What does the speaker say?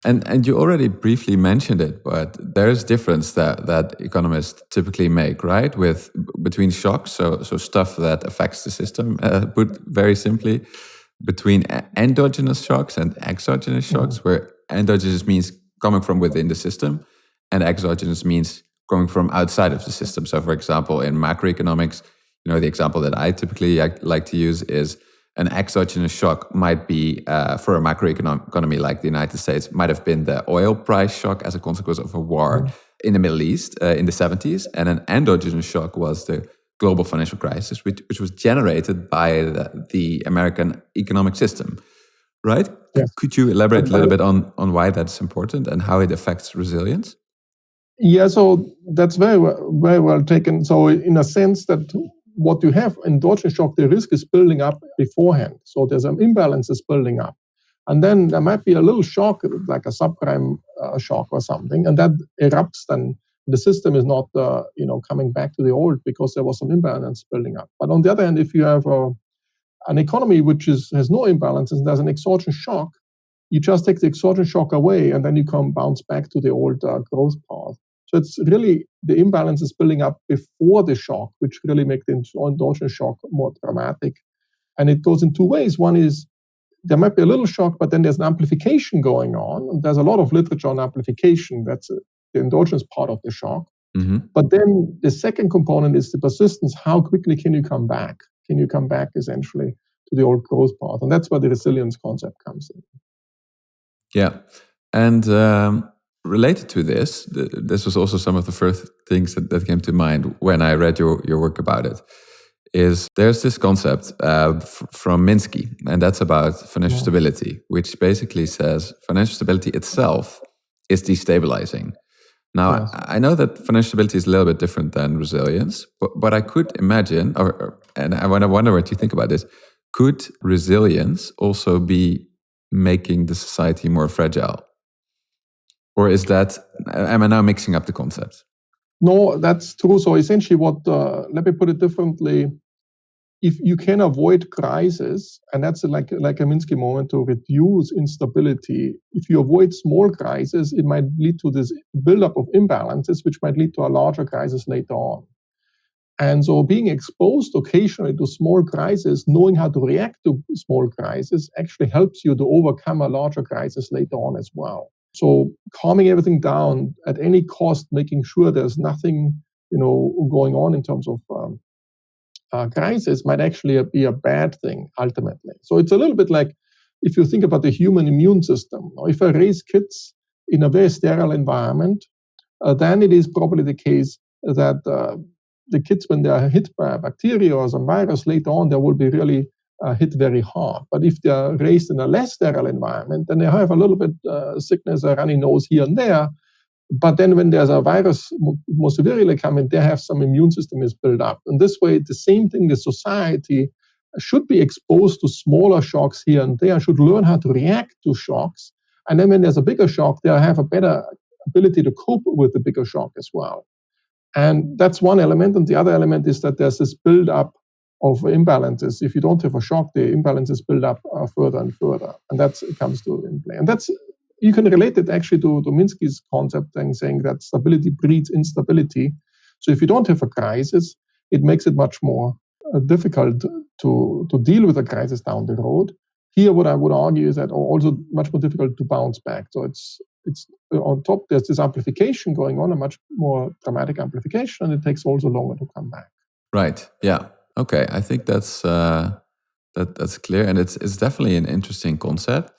And you already briefly mentioned it, but there is difference that economists typically make, right? Between shocks, so stuff that affects the system, put very simply, between endogenous shocks and exogenous shocks, where endogenous means coming from within the system, and exogenous means coming from outside of the system. So, for example, in macroeconomics, the example that I typically like to use is an exogenous shock might be, for a macroeconomy like the United States, might have been the oil price shock as a consequence of a war in the Middle East in the 70s. And an endogenous shock was the global financial crisis, which was generated by the American economic system, right? Yes. Could you elaborate a little bit on why that's important and how it affects resilience? Yeah, so that's very well taken. So in a sense that what you have in endogenous shock, the risk is building up beforehand. So there's an imbalance is building up. And then there might be a little shock, like a subprime shock or something, and that erupts. Then the system is not, coming back to the old because there was some imbalance building up. But on the other hand, if you have an economy which has no imbalance and there's an exogenous shock, you just take the exogenous shock away and then you come bounce back to the old growth path. So it's really the imbalance is building up before the shock, which really makes the endogenous shock more dramatic. And it goes in two ways. One is there might be a little shock, but then there's an amplification going on. And there's a lot of literature on amplification. That's the endogenous part of the shock. Mm-hmm. But then the second component is the persistence. How quickly can you come back? Can you come back essentially to the old growth path? And that's where the resilience concept comes in. Yeah. And related to this was also some of the first things that came to mind when I read your work about it, is there's this concept from Minsky, and that's about financial stability, which basically says financial stability itself is destabilizing. Now, Yes. I know that financial stability is a little bit different than resilience, but I could imagine, and I wonder what you think about this, could resilience also be making the society more fragile? Or am I now mixing up the concepts? No, that's true. So essentially let me put it differently. If you can avoid crisis, and that's like a Minsky moment to reduce instability, if you avoid small crises, it might lead to this buildup of imbalances, which might lead to a larger crisis later on. And so being exposed occasionally to small crises, knowing how to react to small crises, actually helps you to overcome a larger crisis later on as well. So calming everything down at any cost, making sure there's nothing, going on in terms of crisis might actually be a bad thing ultimately. So it's a little bit like if you think about the human immune system. If I raise kids in a very sterile environment, then it is probably the case that the kids, when they are hit by a bacteria or some virus later on, they will be really hit very hard. But if they are raised in a less sterile environment, then they have a little bit sickness, a runny nose here and there. But then when there's a virus more severely coming, they have some immune system is built up. And this way, the same thing, the society should be exposed to smaller shocks here and there, should learn how to react to shocks. And then when there's a bigger shock, they'll have a better ability to cope with the bigger shock as well. And that's one element. And the other element is that there's this build-up of imbalances. If you don't have a shock, the imbalances build up further and further. And that comes to in play. And you can relate it actually to Minsky's concept and saying that stability breeds instability. So if you don't have a crisis, it makes it much more difficult to deal with a crisis down the road. Here, what I would argue is that also much more difficult to bounce back. So it's on top, there's this amplification going on, a much more dramatic amplification, and it takes also longer to come back. Right. Yeah. Okay. I think that's clear, and it's definitely an interesting concept.